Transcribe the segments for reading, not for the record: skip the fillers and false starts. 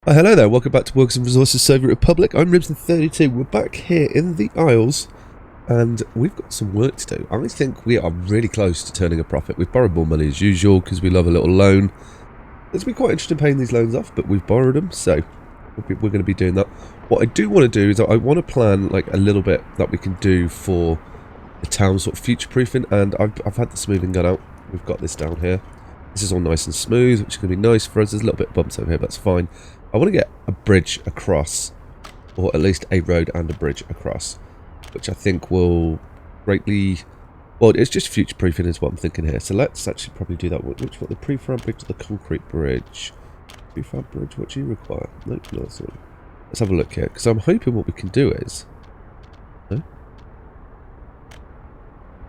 Hello there, welcome back to Works and Resources Soviet Republic. I'm Ep17. We're back here in the Isles and we've got some work to do. I think we are really close to turning a profit. We've borrowed more money as usual because we love a little loan. It's been quite interesting paying these loans off, but we've borrowed them, so we're going to be doing that. What I do want to do is I want to plan like a little bit that we can do for the town sort of future-proofing, and I've had the smoothing gun out. We've got this down here. This is all nice and smooth, which is going to be nice for us. There's a little bit of bumps over here, but that's fine. I want to get a bridge across, or at least a road and a bridge across, which I think will greatly... Well, it's just future-proofing is what I'm thinking here. So let's actually probably do that. Which one? The prefab bridge or the concrete bridge? Prefab bridge, what do you require? Nope, no, sorry. Let's have a look here, because I'm hoping what we can do is... No?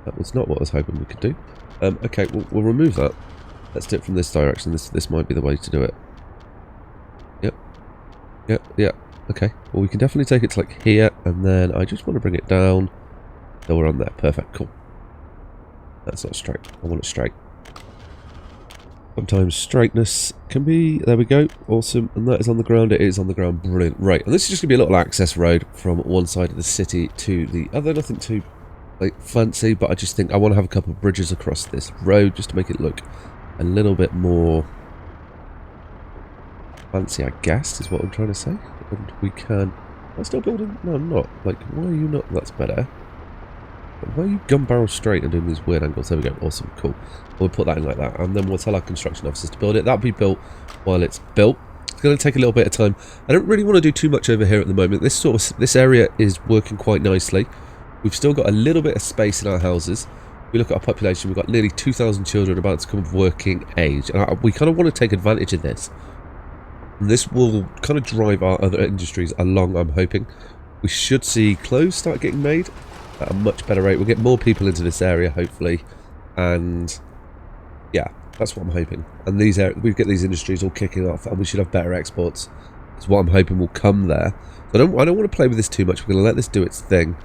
That was not what I was hoping we could do. Okay, we'll remove that. Let's do it from this direction. This might be the way to do it. Yeah, okay. Well, we can definitely take it to like here, and then I just want to bring it down. So we're on there. Perfect, cool. That's not straight. I want it straight. Sometimes straightness can be... There we go. Awesome. And that is on the ground. It is on the ground. Brilliant. Right, and this is just going to be a little access road from one side of the city to the other. Nothing too like fancy, but I just think I want to have a couple of bridges across this road just to make it look a little bit more... fancy, I guess, is what I'm trying to say. And we can... Am I still building? No, I'm not. Like, why are you not? That's better. But why are you gun barrel straight and doing these weird angles? There we go. Awesome. Cool. We'll put that in like that. And then we'll tell our construction officers to build it. That'll be built while it's built. It's going to take a little bit of time. I don't really want to do too much over here at the moment. This area is working quite nicely. We've still got a little bit of space in our houses. We look at our population. We've got nearly 2,000 children about to come of working age. And we kind of want to take advantage of this. This will kind of drive our other industries along, I'm hoping. We should see clothes start getting made at a much better rate. We'll get more people into this area, hopefully. And yeah, that's what I'm hoping. And we get these industries all kicking off, and we should have better exports. That's what I'm hoping will come there. So I don't want to play with this too much. We're going to let this do its thing.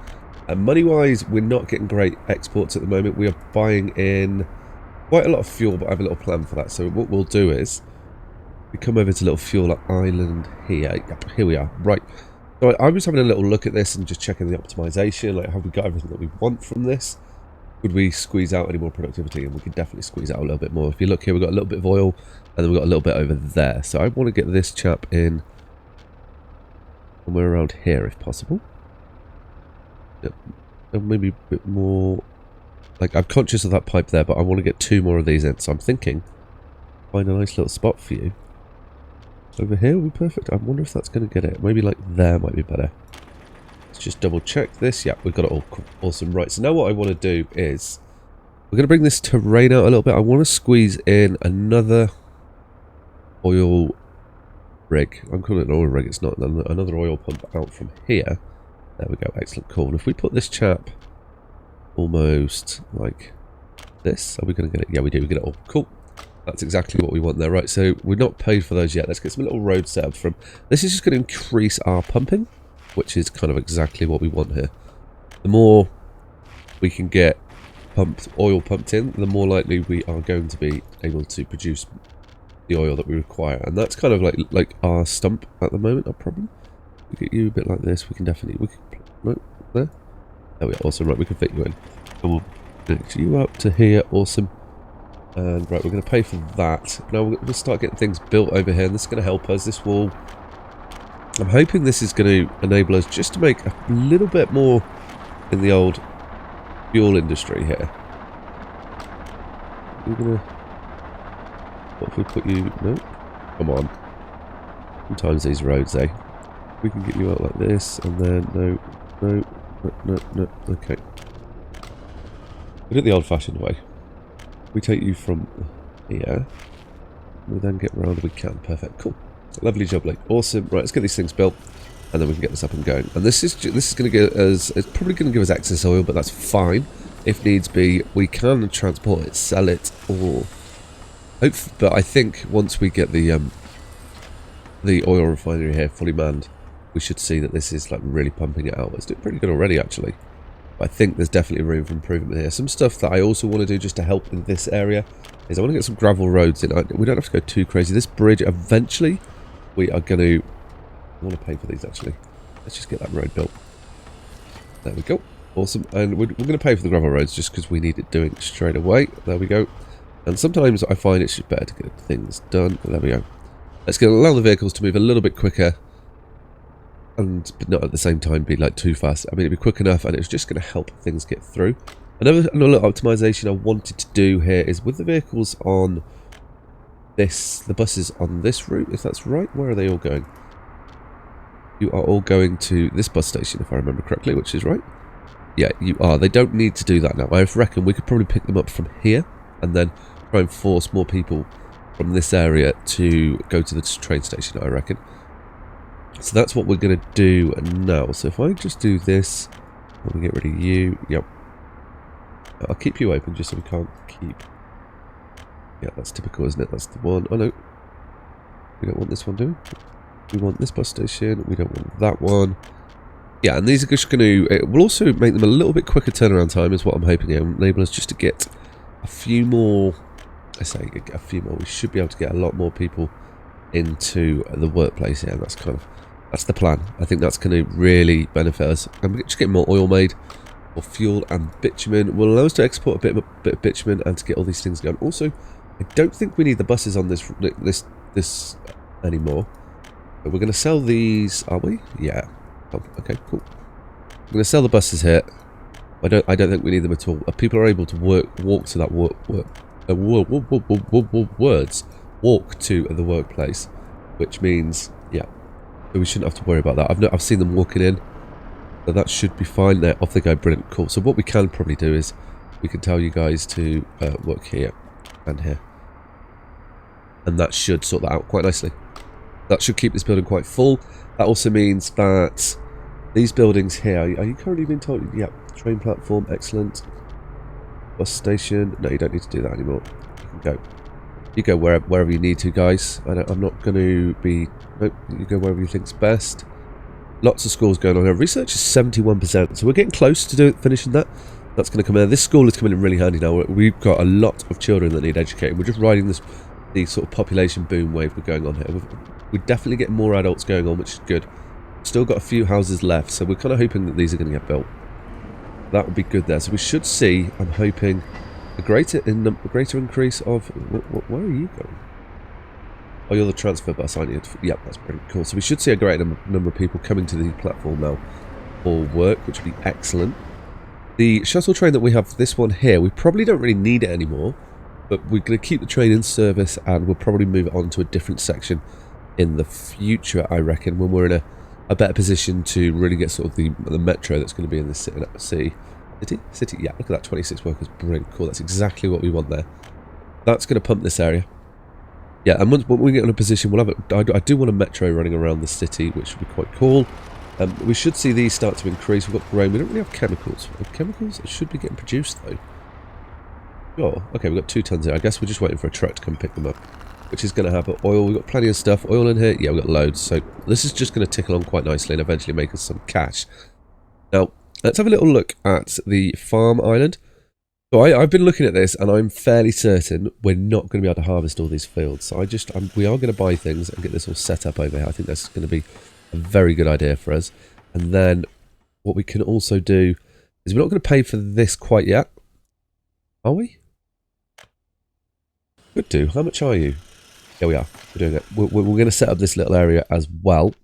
And money-wise, we're not getting great exports at the moment. We are buying in quite a lot of fuel, but I have a little plan for that. So what we'll do is... we come over to little fuel island here. Yep, here we are. Right. So I was having a little look at this and just checking the optimization. Like, have we got everything that we want from this? Could we squeeze out any more productivity? And we could definitely squeeze out a little bit more. If you look here, we've got a little bit of oil, and then we've got a little bit over there. So I want to get this chap in somewhere around here, if possible. Yep. And maybe a bit more... Like, I'm conscious of that pipe there, but I want to get 2 more of these in. So I'm thinking, find a nice little spot for you. Over here will be perfect. I wonder if that's going to get it. Maybe like there might be better. Let's just double check this. Yeah, we've got it all awesome. Right, so now what I want to do is... we're going to bring this terrain out a little bit. I want to squeeze in another oil rig. I'm calling it an oil rig. It's not. Another oil pump out from here. There we go. Excellent. Cool. And if we put this chap almost like this, are we going to get it? Yeah, we do. We get it all. Cool. That's exactly what we want there. Right, so we're not paid for those yet. Let's get some little road set up from... This is just going to increase our pumping, which is kind of exactly what we want here. The more we can get oil pumped in, the more likely we are going to be able to produce the oil that we require. And that's kind of like our stump at the moment, our problem. We get you a bit like this. We can definitely... right, there we are. Awesome. Right, we can fit you in. And we'll connect you up to here. Awesome. And right, we're going to pay for that. Now we'll start getting things built over here, and this is going to help us. This will... I'm hoping this is going to enable us just to make a little bit more in the old fuel industry here. We're going to... What if we put you... No? Come on. Sometimes these roads, eh? We can get you out like this, and then... No. Okay. We do it the old-fashioned way. We take you from here. We then get round. We can. Perfect. Cool. Lovely job, Lee. Awesome. Right, let's get these things built, and then we can get this up and going. And this is going to give us... It's probably going to give us excess oil, but that's fine. If needs be, we can transport it, sell it, or... But I think once we get the oil refinery here fully manned, we should see that this is like really pumping it out. It's doing pretty good already, actually. I think there's definitely room for improvement here. Some stuff that I also want to do just to help in this area is I want to get some gravel roads in. We don't have to go too crazy. This bridge eventually we are going to... I want to pay for these, actually. Let's just get that road built. There we go. Awesome. And we're going to pay for the gravel roads just because we need it doing straight away. There we go. And sometimes I find it's just better to get things done. There we go. Let's allow the vehicles to move a little bit quicker. But not at the same time be like too fast. I mean, it'd be quick enough and it's just going to help things get through. Another optimization I wanted to do here is with the vehicles on this, the buses on this route, if that's right. Where are they all going? You are all going to this bus station, if I remember correctly, which is right. Yeah, you are. They don't need to do that now. I reckon we could probably pick them up from here and then try and force more people from this area to go to the train station, I reckon. So that's what we're going to do now. So if I just do this, I'm going to get rid of you. Yep. I'll keep you open just so we can't keep... Yeah, that's typical, isn't it? That's the one. Oh, no. We don't want this one, do we? We want this bus station. We don't want that one. Yeah, and these are just going to... It will also make them a little bit quicker turnaround time is what I'm hoping. It will enable us just to get a few more... I say a few more. We should be able to get a lot more people into the workplace here. That's kind of... That's the plan. I think that's going to really benefit us. And we're just getting more oil made, or fuel and bitumen. Will allow us to export a bit of bitumen and to get all these things going. Also, I don't think we need the buses on this anymore. But we're going to sell these, are we? Yeah. Oh, okay, cool. We're going to sell the buses here. I don't think we need them at all. People are able to walk to that walk to the workplace, which means, yeah, we shouldn't have to worry about that. I've seen them walking in, so that should be fine. There, off they go. Brilliant, cool. So what we can probably do is we can tell you guys to work here and here, and that should sort that out quite nicely. That should keep this building quite full. That also means that these buildings here, are you currently being told? Yeah, train platform, excellent. Bus station, no, you don't need to do that anymore. You can go. You go wherever you need to, guys. I'm not going to be... Nope, you go wherever you think's best. Lots of schools going on here. Research is 71%, so we're getting close to finishing that. That's going to come in. This school is coming in really handy now. We've got a lot of children that need educating. We're just riding the sort of population boom wave we're going on here. We're definitely getting more adults going on, which is good. Still got a few houses left, so we're kind of hoping that these are going to get built. That would be good there. So we should see, I'm hoping, a greater increase of... Where are you going? Oh, you're the transfer bus, aren't you? Yep, that's pretty cool. So we should see a great number of people coming to the platform now for work, which would be excellent. The shuttle train that we have, this one here, we probably don't really need it anymore, but we're going to keep the train in service and we'll probably move it on to a different section in the future, I reckon, when we're in a better position to really get sort of the metro that's going to be in the city. Yeah, look at that, 26 workers, brilliant, cool. That's exactly what we want there. That's going to pump this area. Yeah, and when we get in a position, we'll have it. I do want a metro running around the city, which would be quite cool. We should see these start to increase. We've got grain. We don't really have chemicals. Chemicals should be getting produced though. Oh, okay, we've got 2 tons here. I guess we're just waiting for a truck to come pick them up, which is going to happen. Oil, we've got plenty of stuff. Oil in here, yeah, we've got loads. So this is just going to tick along quite nicely and eventually make us some cash. Now, let's have a little look at the farm island. So I've been looking at this and I'm fairly certain we're not going to be able to harvest all these fields. So we are going to buy things and get this all set up over here. I think that's going to be a very good idea for us. And then what we can also do is we're not going to pay for this quite yet. Are we? Could do. How much are you? Here we are. We're doing it. We're going to set up this little area as well.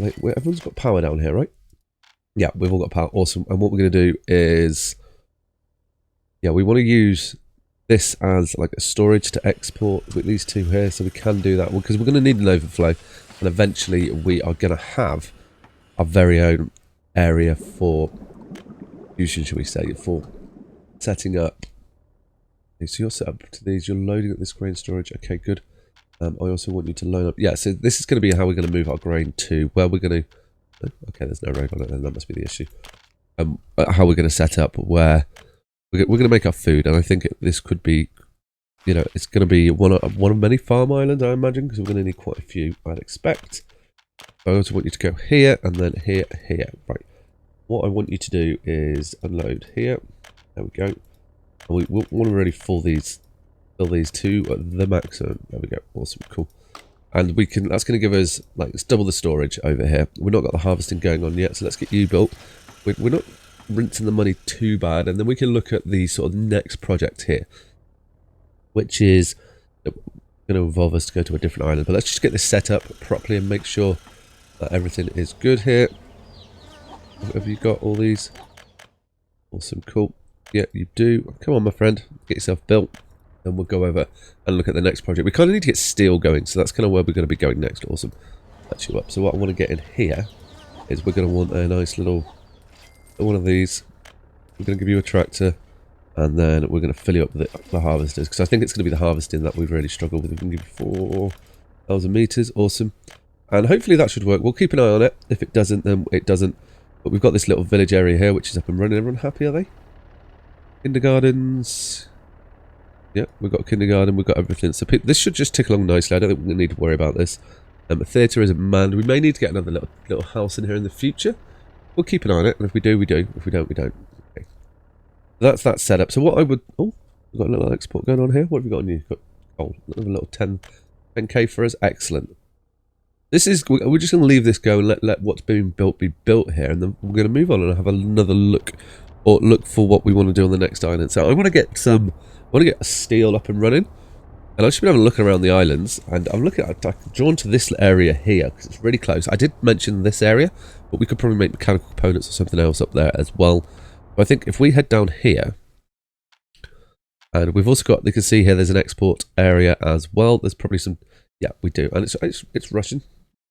Everyone's got power down here, right? Yeah, we've all got power. Awesome. And what we're going to do is... Yeah, we want to use this as like a storage to export with these 2 here, so we can do that because we're going to need an overflow, and eventually we are going to have our very own area for using, shall we say, for setting up. Okay, so you're set up to these. You're loading up this grain storage. Okay, good. I also want you to load up. Yeah, so this is going to be how we're going to move our grain to where we're going to. Okay, there's no road on it, then that must be the issue. How we're going to set up where. We're going to make our food, and I think this could be, you know, it's going to be one of many farm islands, I imagine, because we're going to need quite a few, I'd expect. I also want you to go here, and then here. Right. What I want you to do is unload here. There we go. And we want to really fill these to the maximum. There we go. Awesome. Cool. And we can, that's going to give us, like, let's double the storage over here. We've not got the harvesting going on yet, so let's get you built. We're not rinsing the money too bad, and then we can look at the sort of next project here, which is going to involve us to go to a different island. But let's just get this set up properly and make sure that everything is good here. Have you got all these? Awesome, cool. Yeah, you do. Come on, my friend, get yourself built. And we'll go over and look at the next project. We kind of need to get steel going, so that's kind of where we're going to be going next. Awesome. That's you up. So what I want to get in here is we're going to want a nice little one of these. We're going to give you a tractor, and then we're going to fill you up with the harvesters, because I think it's going to be the harvesting that we've really struggled with. We can give you 4,000 meters. Awesome. And hopefully that should work. We'll keep an eye on it. If it doesn't, then it doesn't. But we've got this little village area here, which is up and running. Everyone happy, are they? Kindergartens. Yeah, we've got a kindergarten, we've got everything. So this should just tick along nicely. I don't think we need to worry about this. A theatre isn't manned. We may need to get another little house in here in the future. We'll keep an eye on it, and if we do, we do. If we don't, we don't. Okay. That's that setup. So what I would... Oh, we've got a little export going on here. What have we got on you? Got coal. A little 10k for us. Excellent. This is... We're just going to leave this go and let what's being built be built here, and then we're going to move on and have another look, or look for what we want to do on the next island. So I want to get some... I want to get a steel up and running, and I've just been having a look around the islands, and I'm looking at, I'm drawn to this area here because it's really close. I did mention this area, but we could probably make mechanical components or something else up there as well. But I think if we head down here, and we've also got, you can see here, there's an export area as well. There's probably some, yeah, we do, and it's Russian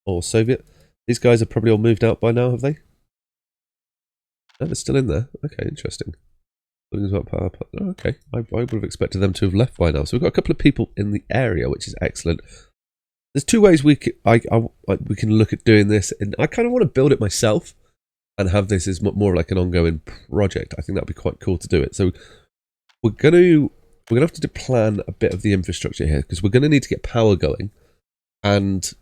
or Soviet. These guys have probably all moved out by now, have they? No, they're still in there. Okay, interesting. Power. Oh, okay, I would have expected them to have left by now. So we've got a couple of people in the area, which is excellent. There's two ways we can look at doing this, and I kind of want to build it myself and have this as more like an ongoing project. I think that'd be quite cool to do it. So we're gonna have to plan a bit of the infrastructure here, because we're gonna need to get power going, and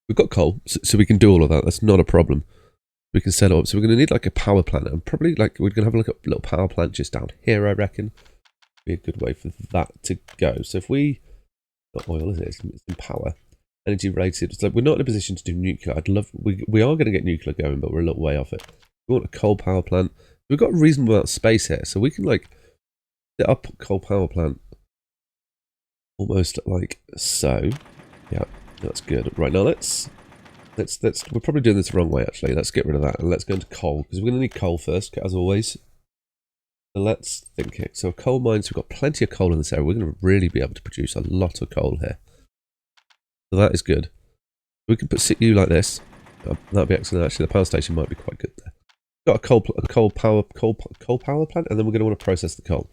we've got coal, so we can do all of that. That's not a problem. We can set up. So we're going to need like a power plant, and probably like we're going to have a look at a little power plant just down here, I reckon. Be a good way for that to go. So if we, not oil, is it? It's in power. Energy rated. So we're not in a position to do nuclear. We are going to get nuclear going, but we're a little way off it. We want a coal power plant. We've got a reasonable amount of space here, so we can like set up a coal power plant almost like so. Yeah, that's good. Right, now let's we're probably doing this the wrong way, actually. Let's get rid of that and let's go into coal, because we're going to need coal first, as always. So let's think it. So coal mines, we've got plenty of coal in this area. We're going to really be able to produce a lot of coal here. So that is good. We can sit you like this. That'd be excellent. Actually, the power station might be quite good there. Got a coal power plant, and then we're going to want to process the coal.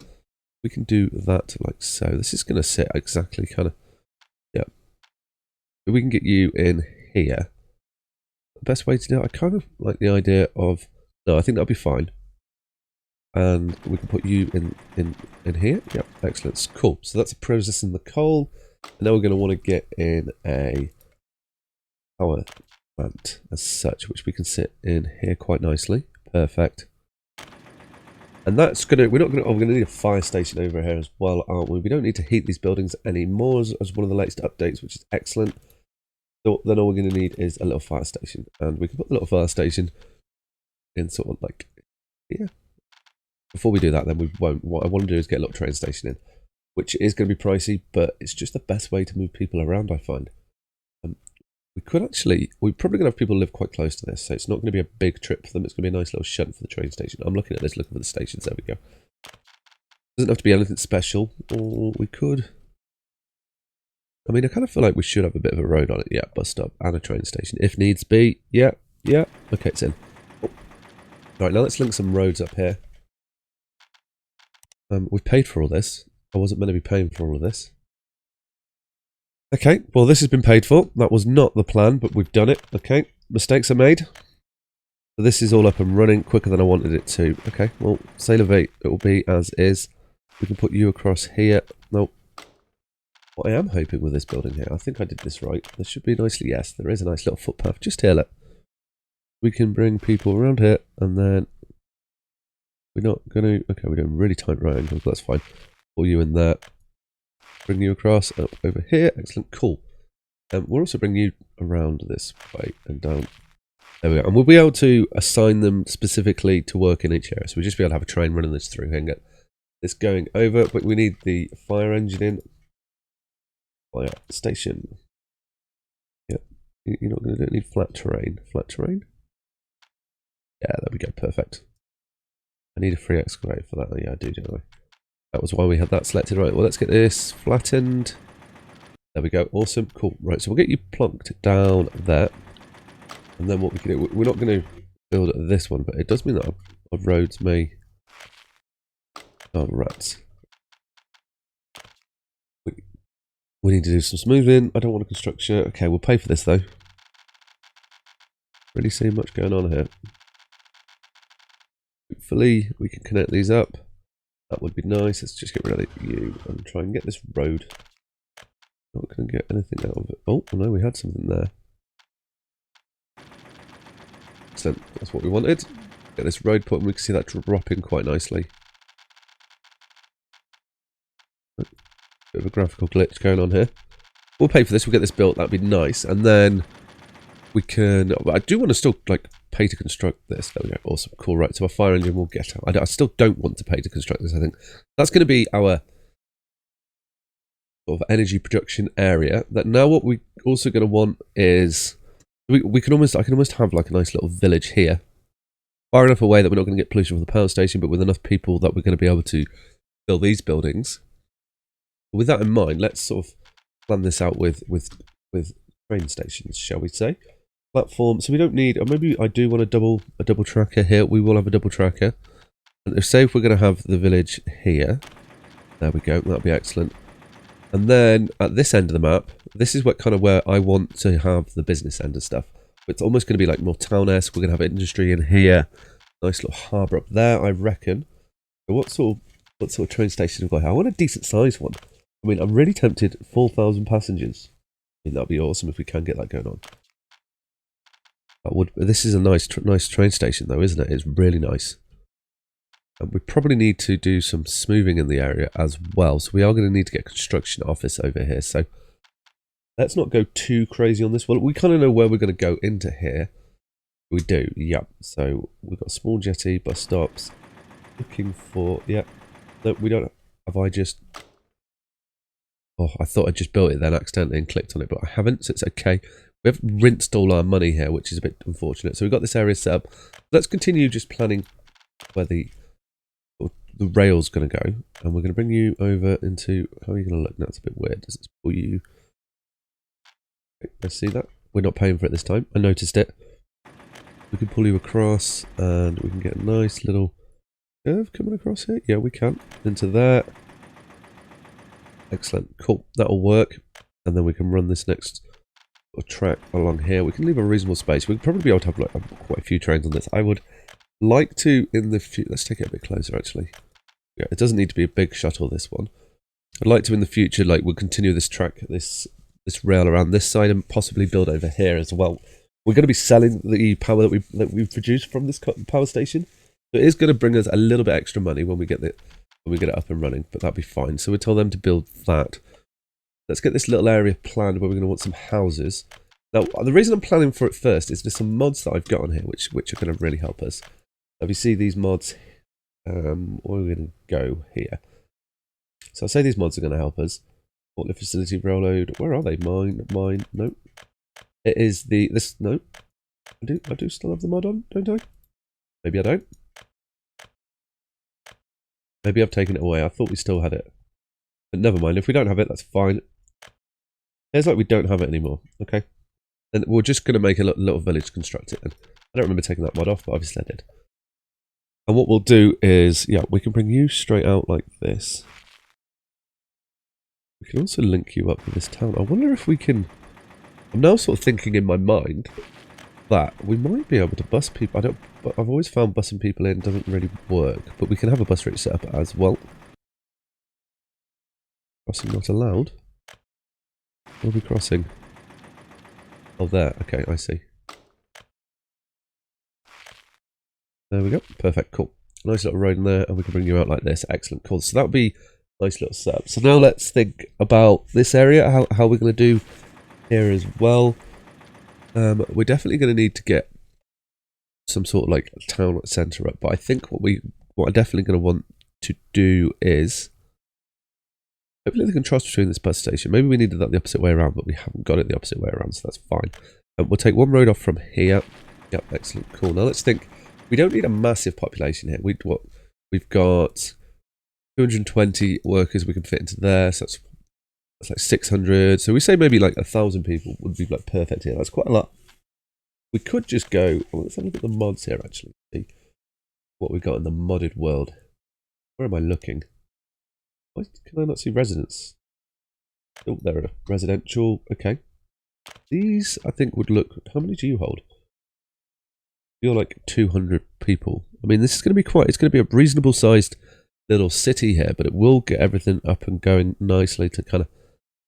We can do that like so. This is going to sit exactly kind of, yeah. But we can get you in here. The best way to do it, I kind of like the idea of, no, I think that'll be fine. And we can put you in here. Yep, excellent. Cool. So that's processing the coal. And now we're going to want to get in a power plant as such, which we can sit in here quite nicely. Perfect. And that's going to, we're going to need a fire station over here as well, aren't we? We don't need to heat these buildings anymore as one of the latest updates, which is excellent. So then all we're going to need is a little fire station, and we can put the little fire station in sort of like here. Before we do that, then we won't. What I want to do is get a little train station in, which is going to be pricey, but it's just the best way to move people around, I find. We could actually, we're probably going to have people live quite close to this, so it's not going to be a big trip for them. It's going to be a nice little shunt for the train station. I'm looking at this, looking for the stations. There we go. Doesn't have to be anything special, or we could. I mean, I kind of feel like we should have a bit of a road on it. Yeah, bus stop and a train station. If needs be. Yeah, yeah. Okay, it's in. Oh. Alright, now let's link some roads up here. We've paid for all this. I wasn't meant to be paying for all of this. Okay, well this has been paid for. That was not the plan, but we've done it. Okay, mistakes are made. So this is all up and running quicker than I wanted it to. Okay, well, say Levate, it will be as is. We can put you across here. Nope. What I am hoping with this building here, I think I did this right. There should be nicely, yes, there is a nice little footpath just here, look. We can bring people around here, and then we're not going to, okay, we're doing really tight right angles, that's fine. Pull you in there. Bring you across, up over here, excellent, cool. We'll also bring you around this way and down. There we go. And we'll be able to assign them specifically to work in each area. So we'll just be able to have a train running this through here and get this going over. But we need the fire engine in. Fire station. Yep. You're not going to need flat terrain. Flat terrain? Yeah, there we go. Perfect. I need a free excavator for that. Oh, yeah, I do, don't I? That was why we had that selected. Right, well, let's get this flattened. There we go. Awesome. Cool. Right, so we'll get you plonked down there. And then what we can do, we're not going to build this one, but it does mean that our roads may... Oh, rats. We need to do some smoothing. I don't want to construct shit. Okay, we'll pay for this, though. Really seeing much going on here. Hopefully, we can connect these up. That would be nice. Let's just get rid of you and try and get this road. Not going to get anything out of it. Oh, no, we had something there. Excellent. That's what we wanted. Get this road put, and we can see that dropping quite nicely. Bit of a graphical glitch going on here. We'll pay for this. We'll get this built. That'd be nice. And then we can... I do want to still, like, pay to construct this. There we go. Awesome. Cool. Right. So our fire engine will get out. I still don't want to pay to construct this, I think. That's going to be our sort of energy production area. That now what we also going to want is... I can almost have like a nice little village here. Far enough away that we're not going to get pollution from the power station, but with enough people that we're going to be able to build these buildings. With that in mind, let's sort of plan this out with train stations, shall we say? Platform. So we don't need, or maybe I do want a double tracker here. We will have a double tracker. And say if we're going to have the village here. There we go. That'll be excellent. And then at this end of the map, this is what kind of where I want to have the business end of stuff. It's almost going to be like more town-esque. We're going to have industry in here. Nice little harbour up there, I reckon. So what sort of train station have we got here? I want a decent sized one. I mean, I'm really tempted. 4,000 passengers. I mean, that'd be awesome if we can get that going on. That would. This is a nice train station, though, isn't it? It's really nice. And we probably need to do some smoothing in the area as well. So we are going to need to get a construction office over here. So let's not go too crazy on this. Well, we kind of know where we're going to go into here. We do, yep. So we've got a small jetty, bus stops. Looking for, yep. No, we don't. Have I just... Oh, I thought I just built it then accidentally and clicked on it, but I haven't, so it's okay. We have rinsed all our money here, which is a bit unfortunate. So we've got this area set up. Let's continue just planning where the rail's going to go. And we're going to bring you over into... How are you going to look? That's a bit weird. Does it pull you... Okay, let's see that. We're not paying for it this time. I noticed it. We can pull you across and we can get a nice little curve coming across here. Yeah, we can. Into there. Excellent. Cool. That'll work. And then we can run this next track along here. We can leave a reasonable space. We'll probably be able to have like quite a few trains on this. I would like to in the future... Let's take it a bit closer actually. Yeah, it doesn't need to be a big shuttle, this one. I'd like to in the future, like, we'll continue this track, this rail around this side and possibly build over here as well. We're going to be selling the power that we produce from this power station. So it is going to bring us a little bit extra money when we get it up and running, but that'll be fine. So we'll tell them to build that. Let's get this little area planned where we're going to want some houses. Now, the reason I'm planning for it first is there's some mods that I've got on here which are going to really help us. If you see these mods, where are we going to go here? So I say these mods are going to help us. Forklift facility, railroad. Where are they? Mine. No. It is no. I do still have the mod on, don't I? Maybe I don't. Maybe I've taken it away. I thought we still had it. But never mind. If we don't have it, that's fine. It's like we don't have it anymore. Okay. Then we're just going to make a little village construct it. And I don't remember taking that mod off, but obviously I did. And what we'll do is, yeah, we can bring you straight out like this. We can also link you up with this town. I wonder if we can... I'm now sort of thinking in my mind that we might be able to bus people. I've always found busing people in doesn't really work, but we can have a bus route set up as well. Crossing not allowed. We'll be crossing. Oh, there. Okay, I see. There we go. Perfect. Cool. Nice little road in there, and we can bring you out like this. Excellent. Cool. So that would be a nice little setup. So now let's think about this area, how we're going to do here as well. We're definitely going to need to get some sort of like town centre up, but I think what I'm definitely going to want to do is hopefully the contrast between this bus station. Maybe we needed that the opposite way around, but we haven't got it the opposite way around, so that's fine. We'll take one road off from here. Yep, excellent, cool. Now let's think. We don't need a massive population here. We've got 220 workers we can fit into there, so that's like 600. So we say maybe like 1,000 people would be like perfect here. That's quite a lot. We could just go. Well, let's have a look at the mods here actually. See what we got in the modded world. Where am I looking? Why can I not see residents? Oh, there are residential. Okay. These, I think, would look... How many do you hold? You're like 200 people. I mean, this is going to be quite... It's going to be a reasonable sized little city here, but it will get everything up and going nicely to kind of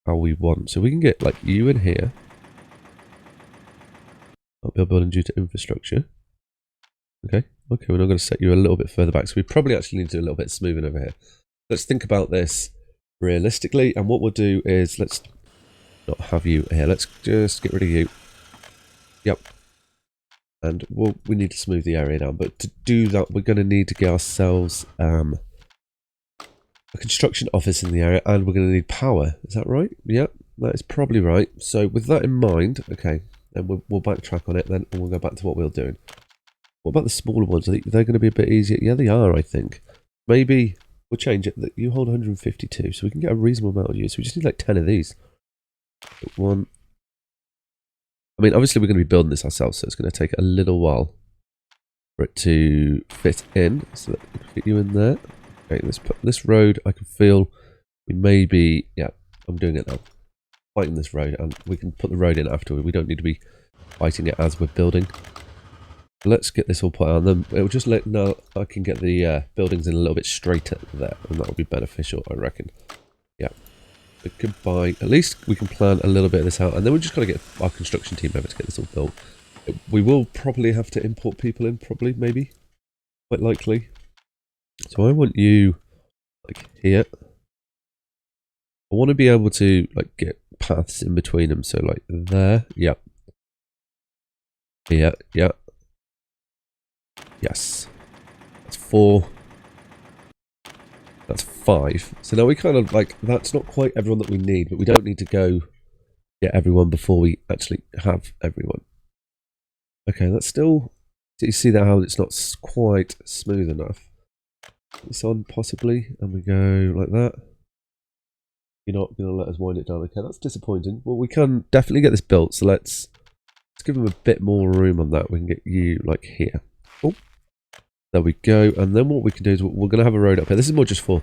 how we want. So we can get like you in here. Not be building due to infrastructure. Okay. Okay, we're not going to set you a little bit further back. So we probably actually need to do a little bit smoothing over here. Let's think about this realistically. And what we'll do is let's not have you here. Let's just get rid of you. Yep. And we need to smooth the area down. But to do that, we're going to need to get ourselves a construction office in the area. And we're going to need power. Is that right? Yep, that is probably right. So with that in mind, okay, then we'll backtrack on it then. And we'll go back to what we were doing. What about the smaller ones? Are they going to be a bit easier? Yeah, they are, I think. Maybe we'll change it. You hold 152, so we can get a reasonable amount of use. We just need like 10 of these. One. I mean, obviously we're going to be building this ourselves, so it's going to take a little while for it to fit in. So that we can fit you in there. Okay, let's put this road. I can feel we may be... Yeah, I'm doing it now. Fighting this road, and we can put the road in afterward. We don't need to be fighting it as we're building. Let's get this all put on. Then it'll just let now I can get the buildings in a little bit straighter there, and that will be beneficial, I reckon. Yeah. So goodbye. At least we can plan a little bit of this out, and then we're just got to get our construction team over to get this all built. We will probably have to import people in, probably, maybe, quite likely. So I want you like here. I want to be able to like get paths in between them. So like there, yeah, here, yeah. Yes. That's 4. That's 5. So now we kind of like, that's not quite everyone that we need, but we don't need to go get everyone before we actually have everyone. Okay, that's still, do you see that how it's not quite smooth enough? It's on possibly, and we go like that. You're not going to let us wind it down. Okay, that's disappointing. Well, we can definitely get this built, so let's give them a bit more room on that. We can get you like here. Oh. There we go, and then what we can do is we're going to have a road up here. This is more just for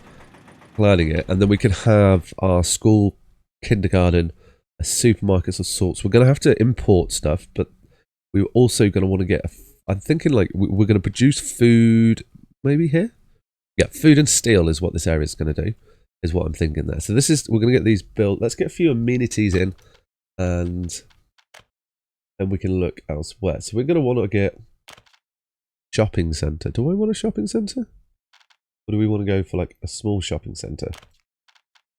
planning it, and then we can have our school, kindergarten, a supermarket of sorts. We're going to have to import stuff, but we're also going to want to get, I'm thinking like we're going to produce food, maybe here? Yeah, food and steel is what this area is going to do, is what I'm thinking there. So this is, we're going to get these built. Let's get a few amenities in, and then we can look elsewhere. So we're going to want to get shopping centre. Do I want a shopping centre? Or do we want to go for like a small shopping centre?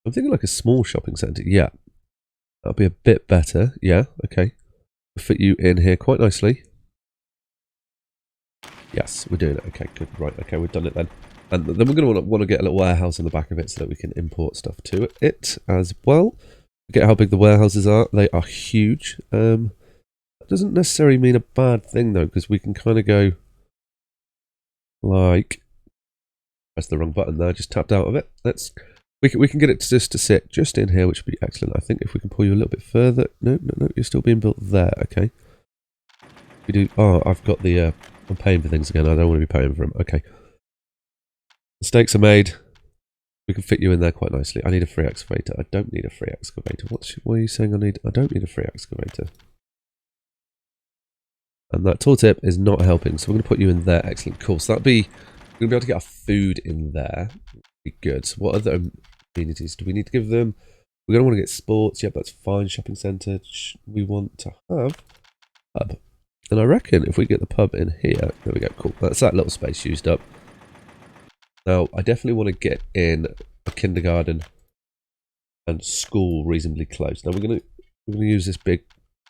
I'm thinking like a small shopping centre. Yeah. That'll be a bit better. Yeah, okay. We'll fit you in here quite nicely. Yes, we're doing it. Okay, good. Right, okay, we've done it then. And then we're going to want to get a little warehouse on the back of it so that we can import stuff to it as well. Forget how big the warehouses are. They are huge. That doesn't necessarily mean a bad thing though, because we can kind of go like, press the wrong button there, just tapped out of it. We can get it just to sit just in here, which would be excellent. I think if we can pull you a little bit further. No, you're still being built there. Okay. We do. Oh, I've got the. I'm paying for things again. I don't want to be paying for them. Okay. Mistakes are made. We can fit you in there quite nicely. I need a free excavator. I don't need a free excavator. What are you saying I need? I don't need a free excavator. And that tooltip is not helping, so we're going to put you in there. Excellent, cool. So that'll be, we're going to be able to get our food in there. Be good. So what other amenities do we need to give them? We're going to want to get sports. Yep, that's fine. Shopping centre. We want to have pub. And I reckon if we get the pub in here, there we go, cool. That's that little space used up. Now, I definitely want to get in a kindergarten and school reasonably close. Now, we're going to We're going to use this big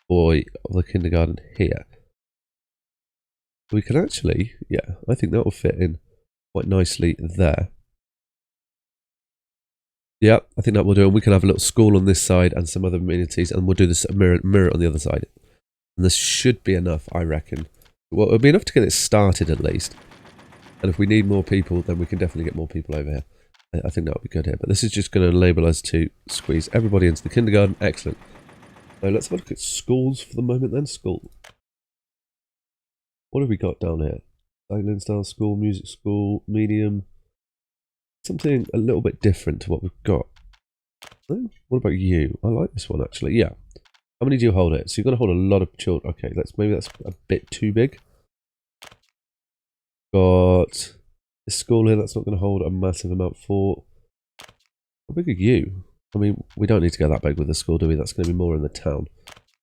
boy of the kindergarten here. We can actually, yeah, I think that will fit in quite nicely there. Yeah, I think that will do. And we can have a little school on this side and some other amenities, and we'll do this mirror on the other side. And this should be enough, I reckon. Well, it'll be enough to get it started at least. And if we need more people, then we can definitely get more people over here. I think that would be good here. But this is just going to enable us to squeeze everybody into the kindergarten. Excellent. So let's have a look at schools for the moment then. School. What have we got down here? Island style school, music school, medium. Something a little bit different to what we've got. Oh, what about you? I like this one actually. Yeah. How many do you hold it? So you're going to hold a lot of children. Okay, maybe that's a bit too big. Got this school here that's not going to hold a massive amount for. How big are you? I mean, we don't need to go that big with the school, do we? That's going to be more in the town.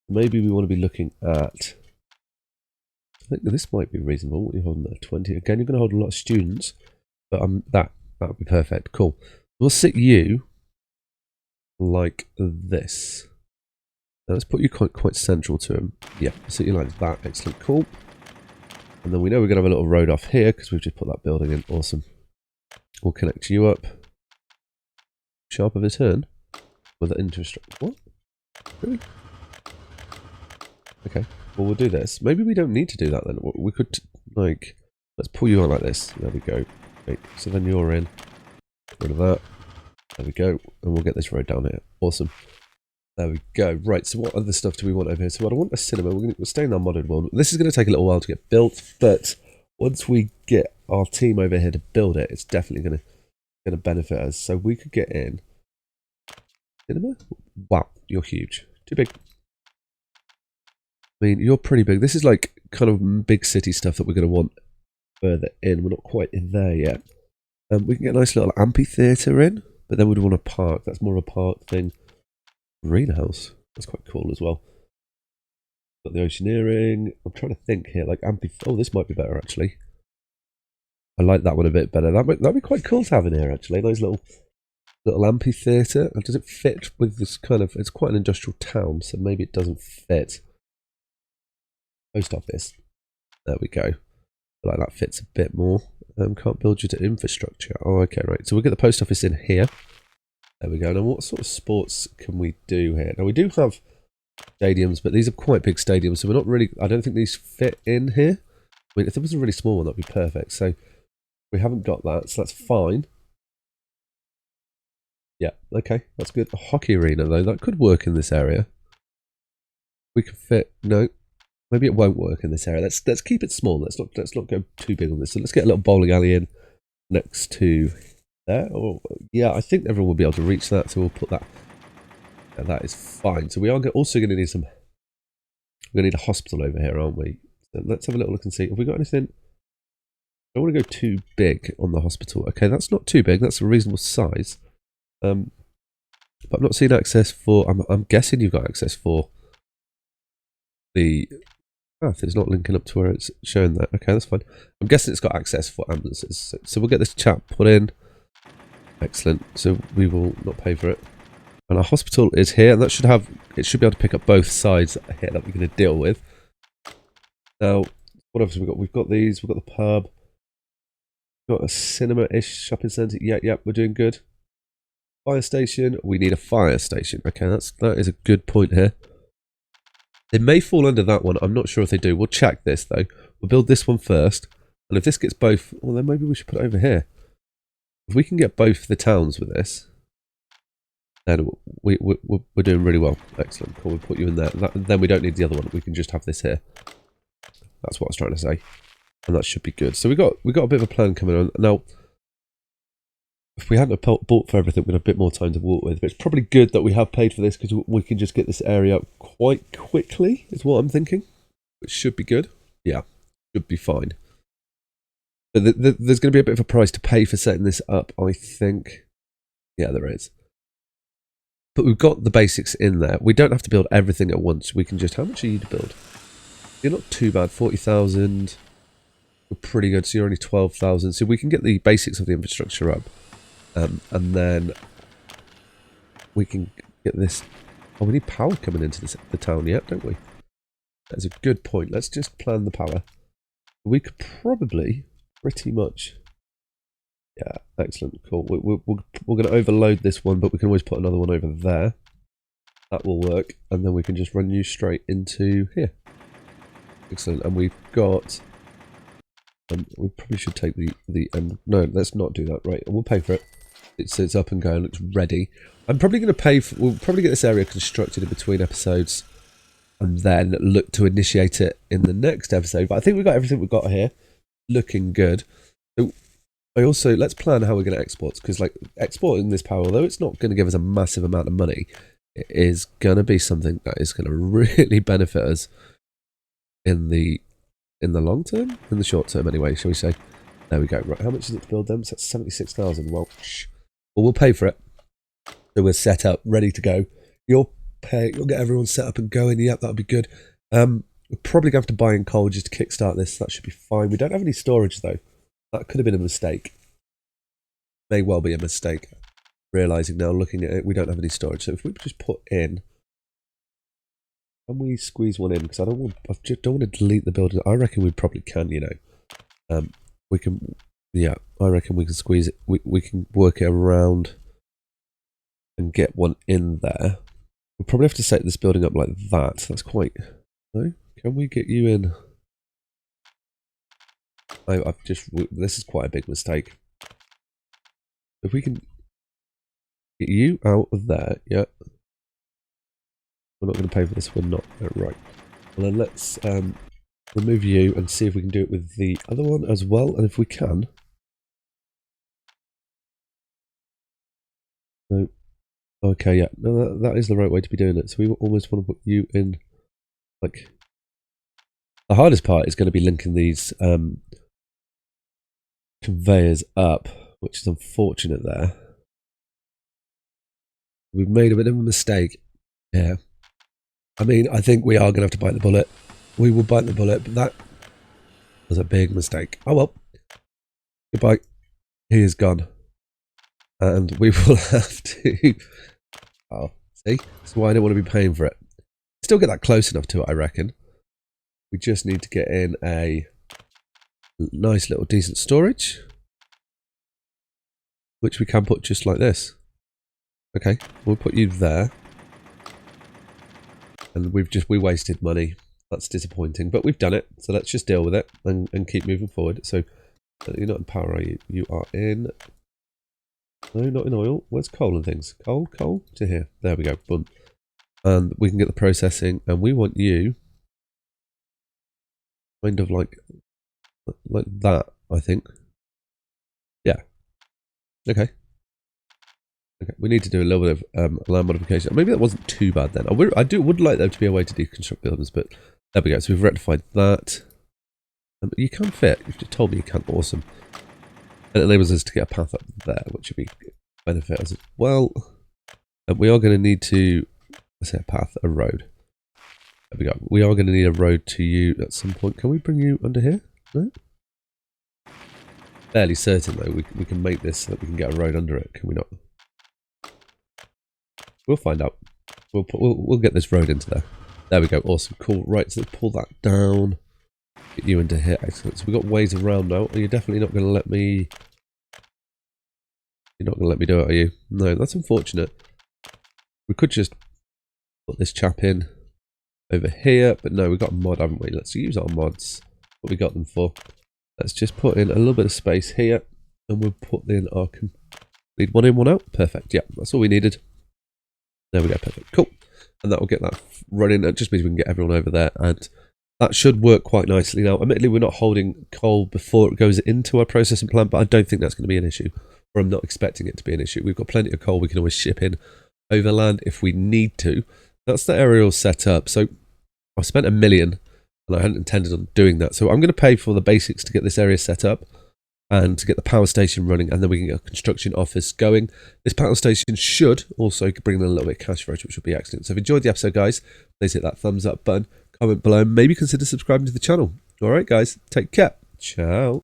Maybe we want to be looking at. I think this might be reasonable. What are you holding there? 20. Again, you're going to hold a lot of students, but that would be perfect. Cool. We'll sit you like this. Now let's put you quite central to him. Yeah, sit you like that. Excellent. Cool. And then we know we're going to have a little road off here because we've just put that building in. Awesome. We'll connect you up. Sharp of a turn with the interest rate. What? Really? Okay. Well, we'll do this. Maybe we don't need to do that then. We could, like, let's pull you on like this. There we go. Okay, so then you're in. Get rid of that. There we go. And we'll get this road down here. Awesome. There we go. Right, so what other stuff do we want over here? So I want a cinema. We'll stay in our modern world. This is going to take a little while to get built, but once we get our team over here to build it, it's definitely going to benefit us. So we could get in. Cinema? Wow, you're huge. Too big. I mean, you're pretty big. This is like kind of big city stuff that we're going to want further in. We're not quite in there yet. We can get a nice little amphitheatre in, but then we'd want a park. That's more a park thing. Greenhouse. That's quite cool as well. Got the oceaneering. I'm trying to think here. Like oh, this might be better actually. I like that one a bit better. That'd be quite cool to have in here actually. Nice little amphitheatre. Does it fit with this kind of? It's quite an industrial town, so maybe it doesn't fit. Post office. There we go. I like that fits a bit more. Can't build you to infrastructure. Oh, okay, right. So we'll get the post office in here. There we go. Now, what sort of sports can we do here? Now, we do have stadiums, but these are quite big stadiums, so we're not really. I don't think these fit in here. I mean, if there was a really small one, that'd be perfect. So we haven't got that, so that's fine. Yeah, okay, that's good. A hockey arena, though, that could work in this area. We could fit. No. Maybe it won't work in this area. Let's keep it small. Let's not go too big on this. So let's get a little bowling alley in next to there. Oh, yeah, I think everyone will be able to reach that. So we'll put that. Yeah, that is fine. So we are also going to need some. We're going to need a hospital over here, aren't we? So let's have a little look and see. Have we got anything? I don't want to go too big on the hospital. Okay, that's not too big. That's a reasonable size. But I'm not seeing access for. I'm guessing you've got access for the. It's not linking up to where it's showing that. Okay, that's fine. I'm guessing it's got access for ambulances. So we'll get this chap put in. Excellent. So we will not pay for it. And our hospital is here, and that should have. It should be able to pick up both sides here that we're going to deal with. Now, what else have we got? We've got these. We've got the pub. We've got a cinema-ish shopping centre. Yeah, we're doing good. Fire station. We need a fire station. Okay, that is a good point here. They may fall under that one. I'm not sure if they do. We'll check this, though. We'll build this one first. And if this gets both... Well, then maybe we should put it over here. If we can get both the towns with this, then we're doing really well. Excellent. Cool. We'll put you in there. Then we don't need the other one. We can just have this here. That's what I was trying to say. And that should be good. So we got a bit of a plan coming on. Now, if we hadn't bought for everything, we'd have a bit more time to walk with. But it's probably good that we have paid for this because we can just get this area up quite quickly, is what I'm thinking. Which should be good. Yeah, should be fine. But there's going to be a bit of a price to pay for setting this up, I think. Yeah, there is. But we've got the basics in there. We don't have to build everything at once. We can just... How much are you to build? You're not too bad. 40,000. We're pretty good. So you're only 12,000. So we can get the basics of the infrastructure up. And then we can get this Oh, we need power coming into the town yet, don't we? That's a good point. Let's just plan the power. We could probably pretty much... Yeah, excellent, cool. We're going to overload this one, but we can always put another one over there. That will work, and then we can just run you straight into here. Excellent, and we've got... we probably should take the end. No, let's not do that. Right, we'll pay for it. It's up and going. Looks ready. I'm probably going to pay for... We'll probably get this area constructed in between episodes, and then look to initiate it in the next episode. But I think we've got everything we've got here. Looking good. So I also... Let's plan how we're going to export, because like exporting this power, although it's not going to give us a massive amount of money, it is going to be something that is going to really benefit us in the long term? In the short term, anyway, shall we say. There we go. Right, how much is it to build them? So that's 76,000. Well, we'll pay for it. So we're set up, ready to go. You'll get everyone set up and going. Yep, that'll be good. We're probably going to have to buy in coal just to kickstart this. That should be fine. We don't have any storage, though. That could have been a mistake. May well be a mistake. Realising now, looking at it, we don't have any storage. So if we just put in... Can we squeeze one in? Because I just don't want to delete the building. I reckon we probably can, you know. We can... Yeah, I reckon we can squeeze it. We can work it around and get one in there. We'll probably have to set this building up like that. That's quite... No? Can we get you in? This is quite a big mistake. If we can get you out of there, yeah. We're not going to pay for this. We're not. Right. Well, then let's remove you and see if we can do it with the other one as well. And if we can... No. Okay, yeah. No, that is the right way to be doing it. So we almost want to put you in... Like... The hardest part is going to be linking these conveyors up, which is unfortunate there. We've made a bit of a mistake. Yeah. I mean, I think we are going to have to bite the bullet. We will bite the bullet, but that was a big mistake. Oh well. Goodbye. He is gone. And we will have to... Oh, see? That's why I don't want to be paying for it. Still get that close enough to it, I reckon. We just need to get in a nice little decent storage, which we can put just like this. Okay, we'll put you there. And we wasted money. That's disappointing, but we've done it. So let's just deal with it and keep moving forward. So you're not in power, are you? You are in... No, not in oil. Where's coal and things? Coal to here. There we go. Boom. And we can get the processing, and we want you kind of like that, I think. Yeah. Okay. Okay. We need to do a little bit of land modification. Maybe that wasn't too bad then. I would like there to be a way to deconstruct buildings, but there we go. So we've rectified that. You can fit. You've just told me you can. Awesome. And it enables us to get a path up there, which would be benefit us as well. And we are going to need to, let's say a path, a road. There we go. We are going to need a road to you at some point. Can we bring you under here? No? Fairly certain though, we can make this so that we can get a road under it, can we not? We'll find out. We'll get this road into there. There we go. Awesome. Cool. Right, so let's pull that down. Get you into here. Excellent. So we've got ways around now. Are you definitely not going to let me... You're not going to let me do it, are you? No, that's unfortunate. We could just put this chap in over here, but no, we've got a mod, haven't we? Let's use our mods. What we got them for. Let's just put in a little bit of space here, and we'll put in our complete one in, one out. Perfect. Yeah, that's all we needed. There we go. Perfect. Cool. And that will get that running. That just means we can get everyone over there, and that should work quite nicely. Now, admittedly, we're not holding coal before it goes into our processing plant, but I don't think that's going to be an issue, or I'm not expecting it to be an issue. We've got plenty of coal we can always ship in overland if we need to. That's the area all set up. So I've spent $1 million, and I hadn't intended on doing that. So I'm going to pay for the basics to get this area set up and to get the power station running, and then we can get a construction office going. This power station should also bring in a little bit of cash for us, which would be excellent. So if you enjoyed the episode, guys, please hit that thumbs up button, comment below, and maybe consider subscribing to the channel. All right, guys, take care. Ciao.